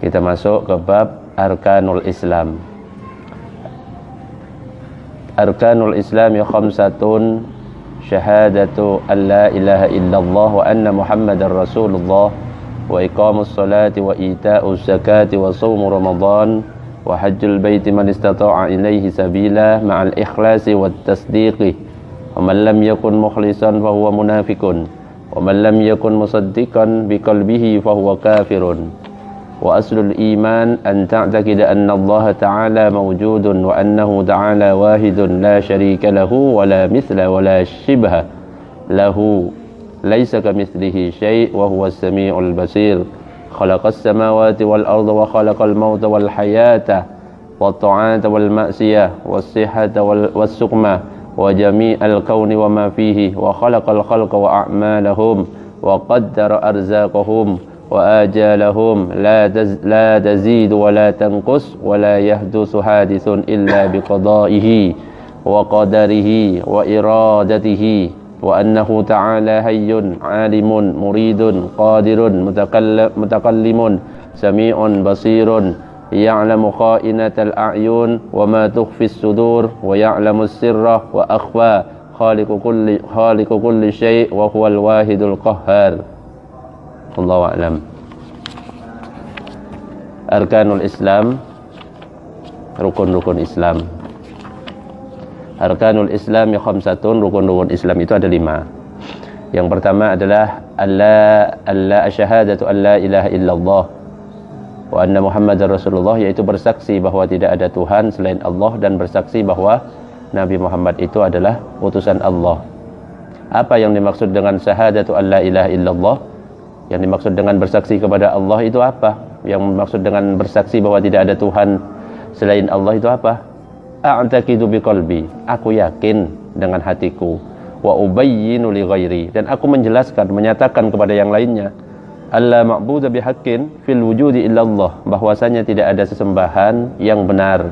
Kita masuk ke bab Arkanul Islam. Arkanul Islam khamsatun, syahadatu an la ilaha illallah wa anna muhammadar rasulullah, wa iqamus salati wa ita'uz zakati wa shaumu ramadan wa hajjul baiti man istata'a ilaihi sabila ma'al ikhlasi wat tasdiqi, wa man lam yakun mukhlisan fa huwa munafiqun, wa man lam yakun musaddiqan biqalbihi fa huwa kafirun. Wa aslul iman an ta'taqida anna Allah ta'ala mawjudun wa annahu ta'ala wahidun la syarika lahu wa la mithla wa la shibha lahu, laisa kamitslihi syai' wa huwas samiul basir. Khalaqas samawati wal arda wa khalaqal mauta wal hayata wat ta'ata wal ma'siyah was sihhata was suqma wa jami'al kauni wa ma fihi, wa khalaqal khalqa wa a'malahum wa qaddara arzaqahum wa ajalahum la tazid wa la tanqus wa la yahdusu hadithun illa biqada'ihi wa qadarihi wa iradatihi, wa annahu ta'ala hayyun alimun muridun qadirun mutakallimun sami'un basirun ya'lamu kha'inatal a'yun wa ma tukhfis sudur wa ya'lamu sirra wa akhfa, khaliqu kulli syai' wa huwal wahidul qahhar. Allahu a'lam. Arkanul Islam, rukun-rukun Islam. Arkanul Islam khamsatun, rukun-rukun Islam itu ada 5. Yang pertama adalah syahadatu an la ilaha illallah wa anna muhammadar rasulullah, yaitu bersaksi bahwa tidak ada Tuhan selain Allah dan bersaksi bahwa Nabi Muhammad itu adalah utusan Allah. Apa yang dimaksud dengan syahadatu an la ilaha illallah? Yang dimaksud dengan bersaksi kepada Allah itu apa? Yang dimaksud dengan bersaksi bahwa tidak ada Tuhan selain Allah itu apa? A'taqidu biqalbi, aku yakin dengan hatiku, wa ubayyinu li ghairi, dan aku menjelaskan, menyatakan kepada yang lainnya, alla ma'budu bihaqqin fil wujudi illallah, bahwasanya tidak ada sesembahan yang benar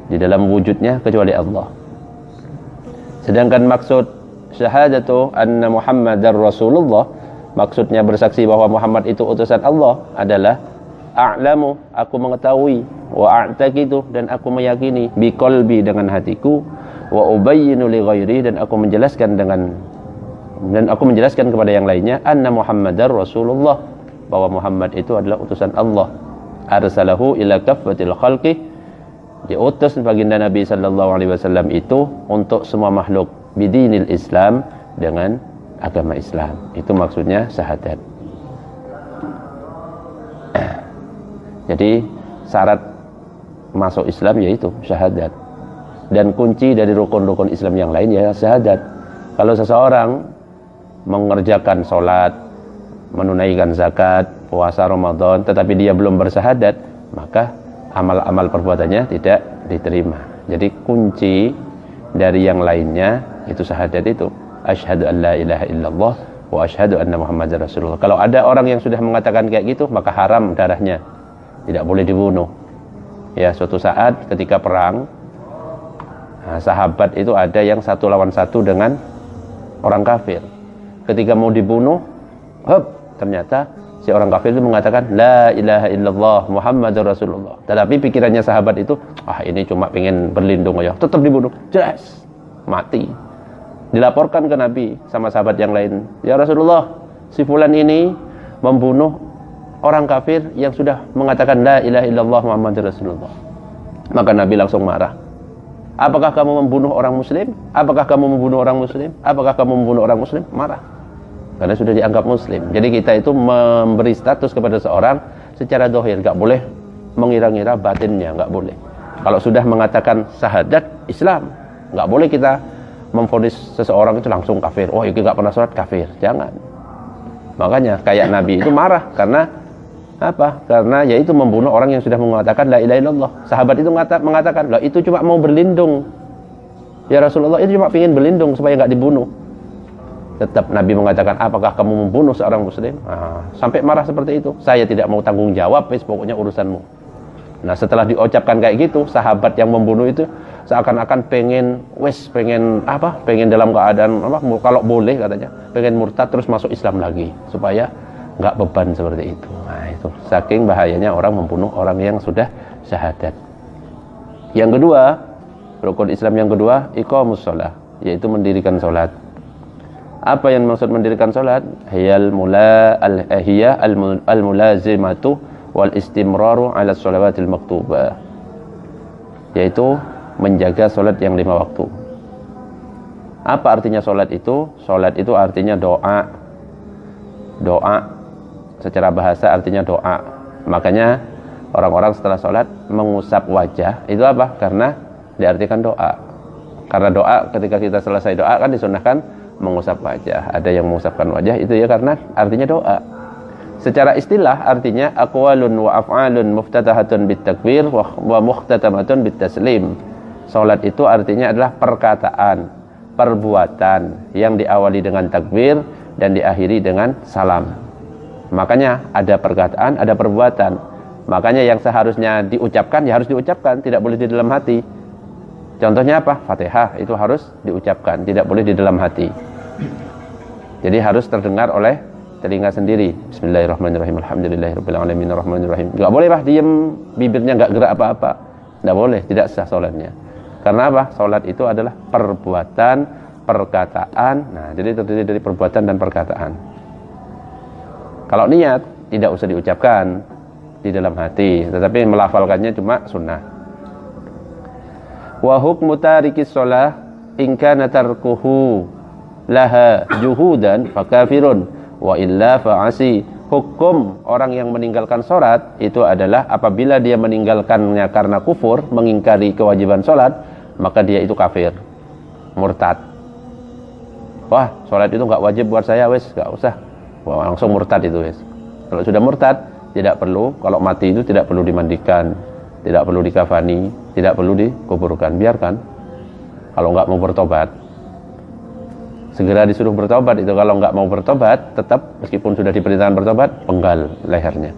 di dalam wujudnya kecuali Allah. Sedangkan maksud syahadatu anna muhammadar rasulullah, maksudnya bersaksi bahwa Muhammad itu utusan Allah adalah a'lamu, aku mengetahui, wa a'taqidu, dan aku meyakini, biqalbi, dengan hatiku, wa ubayyinu li ghairi, dan aku menjelaskan kepada yang lainnya, anna Muhammadar Rasulullah, bahwa Muhammad itu adalah utusan Allah. Arsalahu ila kaffatil khalqi, diutus baginda Nabi sallallahu alaihi wasallam itu untuk semua makhluk, bidinil Islam, dengan agama Islam. Itu maksudnya syahadat. Jadi syarat masuk Islam yaitu syahadat, dan kunci dari rukun-rukun Islam yang lain ya syahadat. Kalau seseorang mengerjakan sholat, menunaikan zakat, puasa Ramadan, tetapi dia belum bersyahadat, maka amal-amal perbuatannya tidak diterima. Jadi kunci dari yang lainnya itu syahadat itu. Asyhadu an la ilaha illallah wa asyhadu anna muhammadar rasulullah. Kalau ada orang yang sudah mengatakan kayak gitu, maka haram darahnya, tidak boleh dibunuh. Ya, suatu saat ketika perang, sahabat itu ada yang 1 lawan 1 dengan orang kafir. Ketika mau dibunuh, ternyata si orang kafir itu mengatakan la ilaha illallah muhammadar rasulullah. Tetapi pikirannya sahabat itu, ini cuma pengen berlindung aja, tetap dibunuh. Jelas mati. Dilaporkan ke Nabi sama sahabat yang lain, ya Rasulullah, si fulan ini membunuh orang kafir yang sudah mengatakan la ilaha illallah muhammadur rasulullah. Maka Nabi langsung marah. Apakah kamu membunuh orang muslim? Apakah kamu membunuh orang muslim? Apakah kamu membunuh orang muslim? Marah. Karena sudah dianggap muslim. Jadi kita itu memberi status kepada seorang secara zahir, enggak boleh mengira-ngira batinnya, enggak boleh. Kalau sudah mengatakan syahadat Islam, enggak boleh kita memvonis seseorang itu langsung kafir. Oh, ini enggak pernah sholat, kafir. Jangan. Makanya kayak Nabi itu marah karena apa? Karena yaitu membunuh orang yang sudah mengatakan la ilaha illallah. Sahabat itu mengatakan, "Lah itu cuma mau berlindung. Ya Rasulullah, itu cuma ingin berlindung supaya enggak dibunuh." Tetap Nabi mengatakan, "Apakah kamu membunuh seorang muslim?" Sampai marah seperti itu. "Saya tidak mau tanggung jawab, pokoknya urusanmu." Nah, setelah diucapkan kayak gitu, sahabat yang membunuh itu seakan-akan pengen dalam keadaan kalau boleh katanya, pengen murtad terus masuk Islam lagi supaya enggak beban seperti itu. Nah, itu Tuh, saking bahayanya orang membunuh orang yang sudah syahadat. Yang kedua, rukun Islam yang kedua, iqamus shalah, yaitu mendirikan salat. Apa yang maksud mendirikan salat? Hiyal mulazimatu wal istimraru ala shalawatil maktubah, yaitu menjaga salat yang 5 waktu. Apa artinya salat itu? Salat itu artinya doa. Doa secara bahasa artinya doa. Makanya orang-orang setelah salat mengusap wajah. Itu apa? Karena diartikan doa. Karena doa, ketika kita selesai doa kan disunahkan mengusap wajah. Ada yang mengusapkan wajah itu ya karena artinya doa. Secara istilah artinya aqwalun wa af'alun muftatahatun bitakbir wa mukhtatamatun bitaslim. Salat itu artinya adalah perkataan, perbuatan yang diawali dengan takbir dan diakhiri dengan salam. Makanya ada perkataan, ada perbuatan. Makanya yang seharusnya diucapkan ya harus diucapkan, tidak boleh di dalam hati. Contohnya apa? Fatihah itu harus diucapkan, tidak boleh di dalam hati. Jadi harus terdengar oleh telinga sendiri. Bismillahirrahmanirrahim. Alhamdulillahirabbil alamin arrahmanirrahim. Enggak boleh Pak diam, bibirnya enggak gerak apa-apa. Enggak boleh, tidak sah salatnya. Karena apa? Salat itu adalah perbuatan, perkataan. Nah, jadi terdiri dari perbuatan dan perkataan. Kalau niat tidak usah diucapkan di dalam hati, tetapi melafalkannya cuma sunnah. Wa hukmu tarikis shalah in kana tarkuhu laha juhudan fakafirun wa illa fa'asi. Hukum orang yang meninggalkan salat itu adalah apabila dia meninggalkannya karena kufur, mengingkari kewajiban salat, maka dia itu kafir, murtad. Wah, salat itu enggak wajib buat saya, wes enggak usah. Wah, langsung murtad itu, wes. Kalau sudah murtad, tidak perlu, kalau mati itu tidak perlu dimandikan, tidak perlu dikafani, tidak perlu dikuburkan, biarkan. Kalau enggak mau bertobat, segera disuruh bertobat itu. Kalau enggak mau bertobat, tetap meskipun sudah diperintahkan bertobat, penggal lehernya.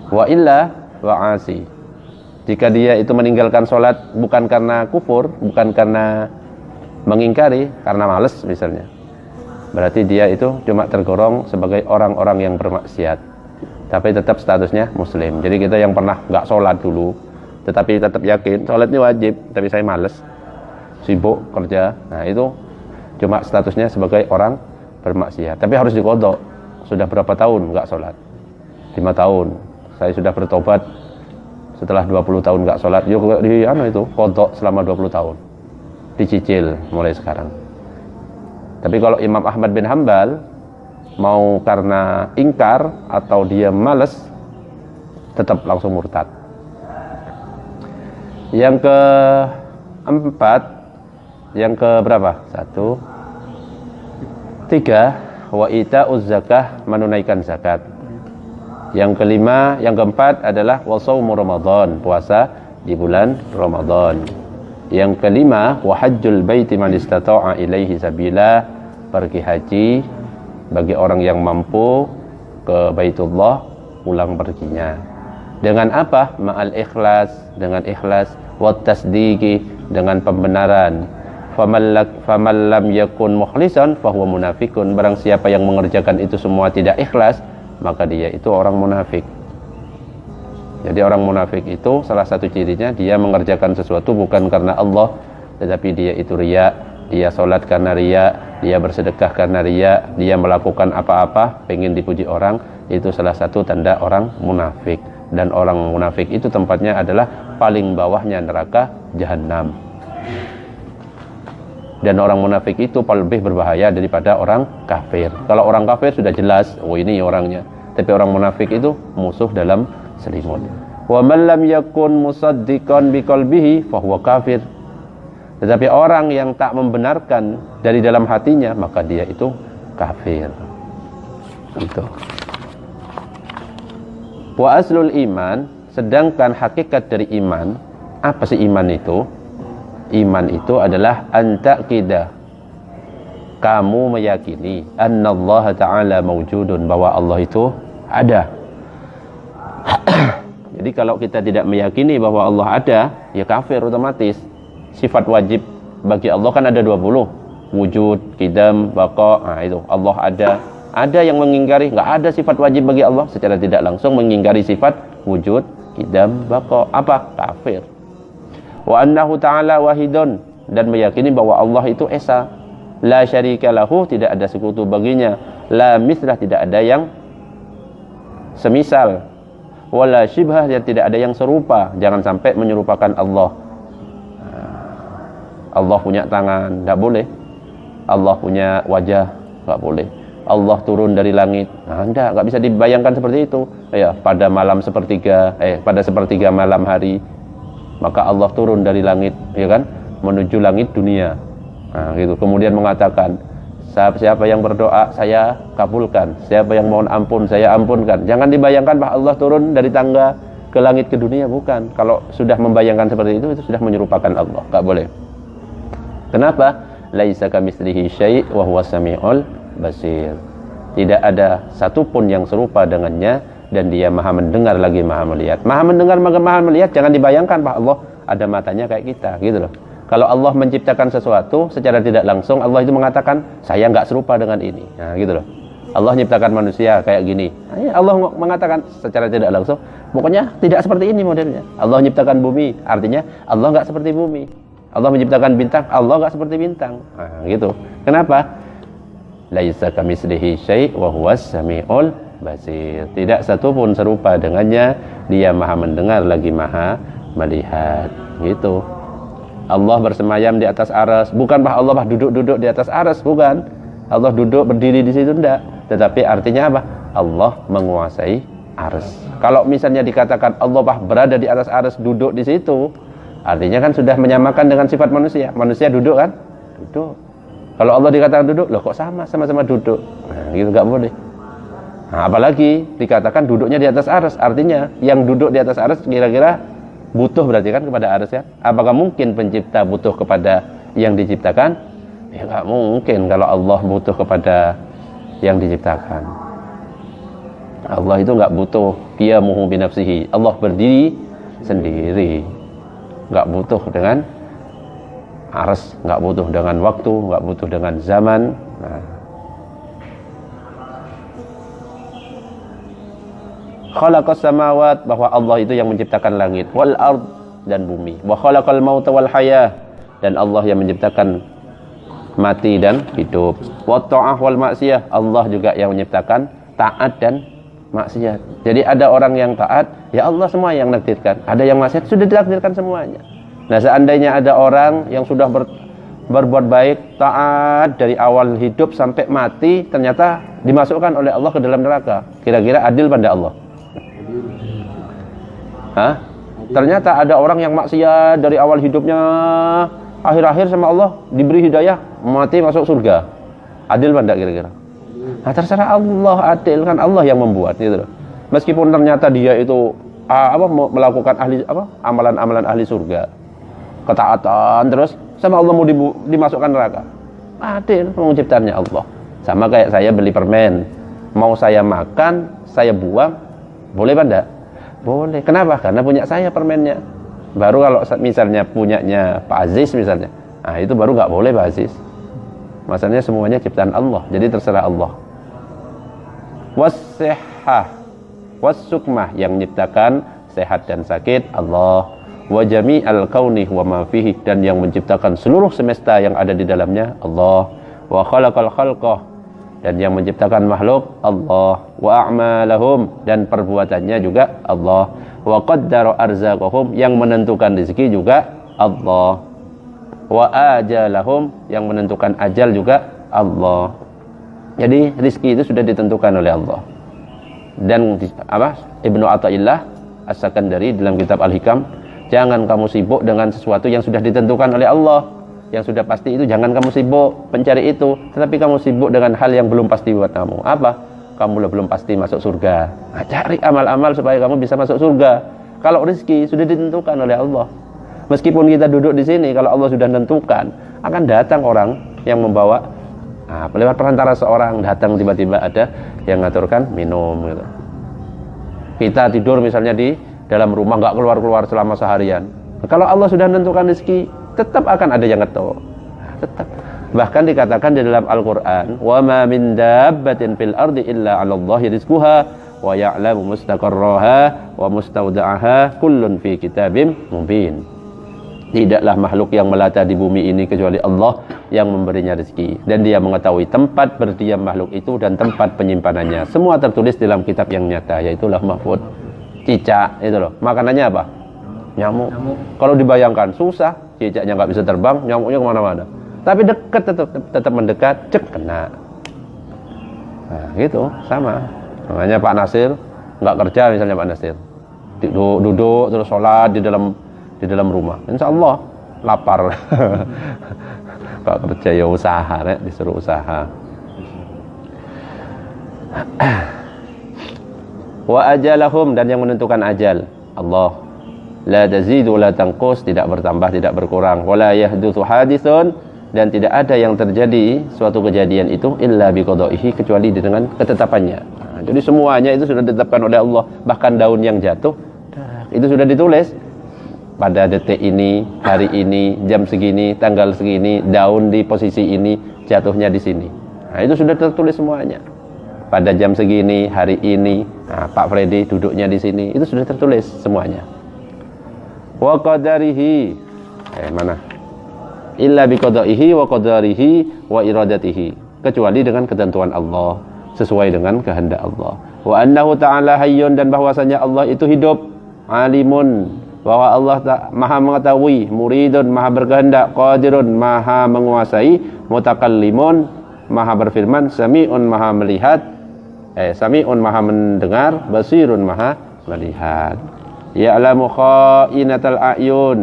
Wa illa wa'asi. Jika dia itu meninggalkan sholat bukan karena kufur, bukan karena mengingkari, karena malas misalnya, berarti dia itu cuma tergolong sebagai orang-orang yang bermaksiat, tapi tetap statusnya muslim. Jadi kita yang pernah nggak sholat dulu, tetapi tetap yakin sholat ini wajib, tapi saya malas, sibuk kerja, nah itu cuma statusnya sebagai orang bermaksiat. Tapi harus diqodho. Sudah berapa tahun nggak sholat? 5 tahun. Saya sudah bertobat setelah 20 tahun nggak sholat, yuk di itu qodho selama 20 tahun, dicicil mulai sekarang. Tapi kalau Imam Ahmad bin Hambal mau karena ingkar atau dia malas, tetap langsung murtad. Yang keempat, yang ke berapa? 1, 3, wa ita'uz zakah, menunaikan zakat. Yang kelima, yang keempat adalah wa shaumu Ramadan, puasa di bulan Ramadan. Yang kelima, wa hajjul baiti man istata'a ilaihi sabila, pergi haji bagi orang yang mampu ke Baitullah, pulang perginya. Dengan apa? Ma'al ikhlas, dengan ikhlas, wa tasdiqi, dengan pembenaran. Faman lam yakun mukhlisan fahuwa munafikun. Barang siapa yang mengerjakan itu semua tidak ikhlas, maka dia itu orang munafik. Jadi orang munafik itu salah satu cirinya dia mengerjakan sesuatu bukan karena Allah, tetapi dia itu riya, dia sholat karena riya, dia bersedekah karena riya, dia melakukan apa-apa pengen dipuji orang. Itu salah satu tanda orang munafik. Dan orang munafik itu tempatnya adalah paling bawahnya neraka jahanam. Dan orang munafik itu lebih berbahaya daripada orang kafir. Kalau orang kafir sudah jelas, oh ini orangnya. Tapi orang munafik itu musuh dalam selimut. Wa man lam yakun musaddiqan biqalbihi fahuwa kafir. Tetapi orang yang tak membenarkan dari dalam hatinya, maka dia itu kafir. Itu. Wa aslul iman, sedangkan hakikat dari iman, apa sih iman itu? Iman itu adalah antaqida, kamu meyakini annallaha ta'ala mawjudun, bahwa Allah itu ada. Jadi kalau kita tidak meyakini bahwa Allah ada, ya kafir otomatis. Sifat wajib bagi Allah kan ada 20, wujud, qidam, baqa. Nah itu Allah ada, Ada yang mengingkari nggak ada sifat wajib bagi Allah, secara tidak langsung mengingkari sifat wujud, qidam, baqa. Apa? Kafir. Wa annahu ta'ala wahidun, dan meyakini bahwa Allah itu esa. La syarika lahu, tidak ada sekutu baginya. La mislah, tidak ada yang semisal. Wala syibhah, tidak ada yang serupa. Jangan sampai menyerupakan Allah. Allah punya tangan, tidak boleh. Allah punya wajah, nggak boleh. Allah turun dari langit, nggak bisa dibayangkan seperti itu. Ya, pada sepertiga malam hari, maka Allah turun dari langit, ya kan, menuju langit dunia. Nah, gitu. Kemudian mengatakan, siapa yang berdoa saya kabulkan, siapa yang mohon ampun saya ampunkan. Jangan dibayangkan bahwa Allah turun dari tangga ke langit ke dunia, bukan. Kalau sudah membayangkan seperti itu sudah menyerupakan Allah, nggak boleh. Kenapa? Laisa kamitslihi syai' wa huwas samiul basir. Tidak ada satupun yang serupa dengannya, dan dia maha mendengar lagi maha melihat. Maha mendengar maha melihat, jangan dibayangkan bahwa Allah ada matanya kayak kita, gitu loh. Kalau Allah menciptakan sesuatu secara tidak langsung, Allah itu mengatakan saya nggak serupa dengan ini, nah, gitu loh. Allah menciptakan manusia kayak gini, Allah mengatakan secara tidak langsung, pokoknya tidak seperti ini modelnya. Allah menciptakan bumi, artinya Allah nggak seperti bumi. Allah menciptakan bintang, Allah nggak seperti bintang, nah, gitu. Kenapa? Laisa kamitslihi syai' wa huwas samiul basir. Tidak satu pun serupa dengannya, dia maha mendengar lagi maha melihat, gitu. Allah bersemayam di atas aras, bukan bahwa Allah duduk-duduk di atas aras, bukan. Allah duduk berdiri di situ, enggak. Tetapi artinya apa? Allah menguasai aras. Kalau misalnya dikatakan Allah berada di atas aras, duduk di situ, artinya kan sudah menyamakan dengan sifat manusia. Manusia duduk kan? Duduk. Kalau Allah dikatakan duduk, loh kok sama-sama duduk? Nah, gitu nggak boleh. Nah, apalagi dikatakan duduknya di atas aras, artinya yang duduk di atas aras kira-kira butuh berarti kan kepada aras, ya? Apakah mungkin pencipta butuh kepada yang diciptakan? Ya nggak mungkin kalau Allah butuh kepada yang diciptakan. Allah itu nggak butuh, qiyamuhu binafsihi. Allah berdiri sendiri, nggak butuh dengan aras, nggak butuh dengan waktu, nggak butuh dengan zaman. Nah. Khalaqas samawat, bahwa Allah itu yang menciptakan langit, wal ard, dan bumi. Wa khalaqal mauta wal hayah, dan Allah yang menciptakan mati dan hidup. Wa ta'ah wal maksiyah, Allah juga yang menciptakan taat dan maksiat. Jadi ada orang yang taat, ya Allah semua yang menakdirkan. Ada yang maksiat, sudah ditakdirkan semuanya. Nah, seandainya ada orang yang sudah berbuat baik, taat dari awal hidup sampai mati, ternyata dimasukkan oleh Allah ke dalam neraka, kira-kira adil pada Allah? Hah? Ternyata ada orang yang maksiat dari awal hidupnya, akhir-akhir sama Allah diberi hidayah, mati masuk surga. Adil pada kira-kira? Nah, terserah Allah, adil kan Allah yang membuat, gitu loh. Meskipun ternyata dia itu melakukan amalan-amalan ahli surga, ketaatan terus, sama Allah mau dimasukkan neraka. Adil penciptaannya Allah. Sama kayak saya beli permen, mau saya makan, saya buang, boleh apa enggak? Boleh. Kenapa? Karena punya saya permennya. Baru kalau misalnya punyanya Pak Aziz misalnya, nah itu baru nggak boleh Pak Aziz. Masalahnya semuanya ciptaan Allah, jadi terserah Allah. Was-sihhah, was-sukmah, yang menciptakan sehat dan sakit Allah. Wa jami'al kauni wa ma fihi, dan yang menciptakan seluruh semesta yang ada di dalamnya Allah. Wa khalaqal khalqah, dan yang menciptakan makhluk Allah. Wa a'malahum, dan perbuatannya juga Allah. Wa qaddara arzaqahum, yang menentukan rezeki juga Allah. Wa ajalahum, yang menentukan ajal juga Allah. Jadi rezeki itu sudah ditentukan oleh Allah. Dan Ibnu Athaillah As-Sakandari dalam kitab Al-Hikam, jangan kamu sibuk dengan sesuatu yang sudah ditentukan oleh Allah. Yang sudah pasti itu jangan kamu sibuk mencari itu, tetapi kamu sibuk dengan hal yang belum pasti buat kamu. Apa? Kamu belum pasti masuk surga. Nah, cari amal-amal supaya kamu bisa masuk surga. Kalau rezeki sudah ditentukan oleh Allah. Meskipun kita duduk di sini, kalau Allah sudah menentukan, akan datang orang yang membawa, lewat perantara seorang datang, tiba-tiba ada yang ngaturkan minum gitu. Kita tidur misalnya di dalam rumah, nggak keluar-keluar selama seharian. Kalau Allah sudah menentukan rezeki, tetap akan ada yang ngetok. Tetap. Bahkan dikatakan di dalam Al-Qur'an, "Wa ma min dabbatin fil ardi illa 'alallahi rizquha wa ya'lamu mustaqarraha wa mustawda'aha kullun fi kitabim mubin." Tidaklah makhluk yang melata di bumi ini kecuali Allah yang memberinya rezeki, dan Dia mengetahui tempat berdiam makhluk itu dan tempat penyimpanannya. Semua tertulis dalam kitab yang nyata, yaitu Lauh Mahfuz. Cicak itu loh, makanannya apa? Nyamuk. Kalau dibayangkan susah, cicaknya nggak bisa terbang, nyamuknya kemana-mana. Tapi dekat, tetap mendekat, cek kena. Nah, gitu sama. Makanya Pak Nasir nggak kerja, misalnya Pak Nasir duduk terus sholat di dalam rumah, insya Allah lapar. Kalau kerja ya usaha, disuruh usaha. Wa ajalahum, dan yang menentukan ajal Allah. La tazidu la tanqus, tidak bertambah tidak berkurang. Wala yahdutsu haditsun, dan tidak ada yang terjadi suatu kejadian itu illa biqadaihi, kecuali dengan ketetapannya. Nah, jadi semuanya itu sudah ditetapkan oleh Allah. Bahkan daun yang jatuh itu sudah ditulis pada detik ini, hari ini, jam segini, tanggal segini, daun di posisi ini, jatuhnya di sini. Nah, itu sudah tertulis semuanya. Pada jam segini, hari ini, nah, Pak Freddy duduknya di sini, itu sudah tertulis semuanya. Wa qadarihi, mana? Illa biqadaihi wa qadarihi wa iradatihi, kecuali dengan ketentuan Allah, sesuai dengan kehendak Allah. Wa annahu ta'ala hayyun, dan bahwasanya Allah itu hidup, alimun, bahwa Allah maha mengetahui, muridun, maha berkehendak, qadirun, maha menguasai, mutakallimun, maha berfirman, sami'un, maha melihat, sami'un, maha mendengar, basirun, maha melihat. Ya'lamu kha'inatal a'yun,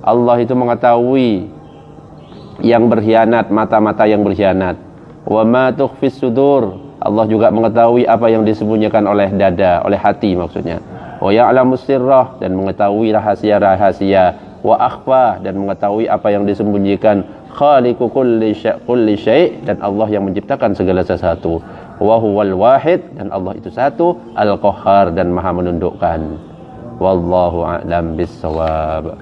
Allah itu mengetahui yang berkhianat, mata-mata yang berkhianat. Wa ma tukhfis sudur, Allah juga mengetahui apa yang disembunyikan oleh dada, oleh hati maksudnya. Wa ya'lamus sirrah, dan mengetahui rahasia-rahasia. Wa akhfa, dan mengetahui apa yang disembunyikan. Khaliqu kulli syai', dan Allah yang menciptakan segala sesuatu. Wa huwal wahid, dan Allah itu satu, al-qahhar, dan maha menundukkan. Wallahu a'lam bis-shawab.